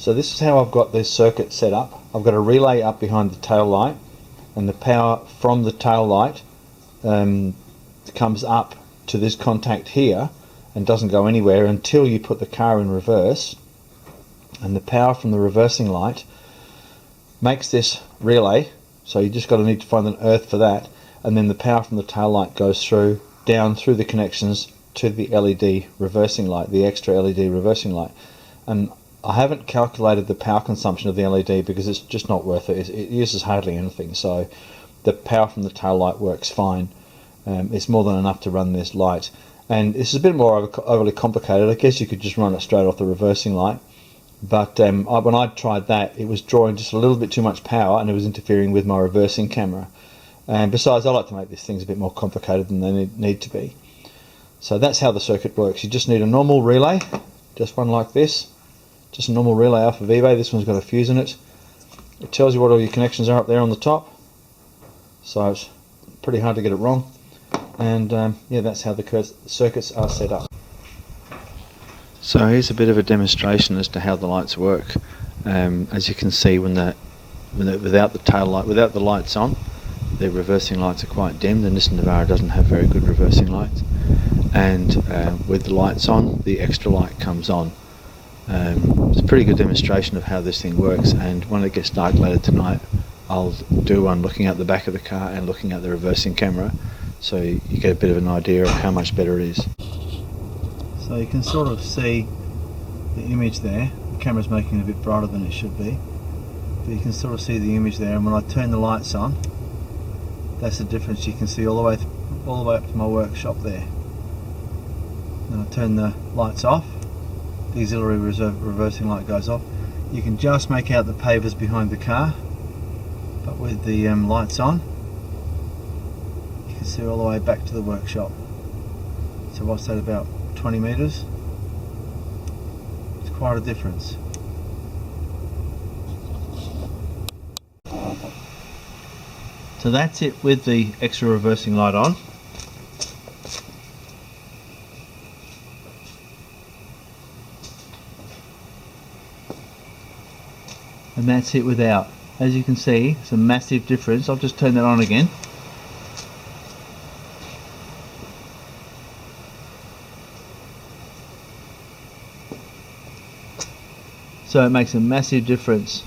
So this is how I've got this circuit set up. I've got a relay up behind the tail light, and the power from the tail light comes up to this contact here and doesn't go anywhere until you put the car in reverse, and the power from the reversing light makes this relay. So you just need to find an earth for that, and then the power from the tail light goes down through the connections to the LED reversing light, the extra LED reversing light. And I haven't calculated the power consumption of the LED because it's just not worth it. It uses hardly anything, so the power from the tail light works fine. It's more than enough to run this light. And this is a bit more overly complicated. I guess you could just run it straight off the reversing light, but when I tried that, it was drawing just a little bit too much power and it was interfering with my reversing camera. And besides, I like to make these things a bit more complicated than they need to be. So that's how the circuit works. You just need a normal relay, just one like this, just a normal relay off of eBay. This one's got a fuse in it. It tells you what all your connections are up there on the top, so it's pretty hard to get it wrong. And yeah, that's how the circuits are set up. So here's a bit of a demonstration as to how the lights work. As you can see, without the tail light, without the lights on, the reversing lights are quite dim. The Nissan Navara doesn't have very good reversing lights, and with the lights on, the extra light comes on. It's a pretty good demonstration of how this thing works, and when it gets dark later tonight, I'll do one looking at the back of the car and looking at the reversing camera, so you get a bit of an idea of how much better it is. So you can sort of see the image there. The camera's making it a bit brighter than it should be, but you can sort of see the image there, and when I turn the lights on, that's the difference. You can see all the way up to my workshop there. Then I turn the lights off, the auxiliary reversing light goes off. You can just make out the pavers behind the car, but with the lights on, you can see all the way back to the workshop. So what's that, about 20 metres? It's quite a difference. So that's it with the extra reversing light on. And that's it without. As you can see, it's a massive difference. I'll just turn that on again. So it makes a massive difference.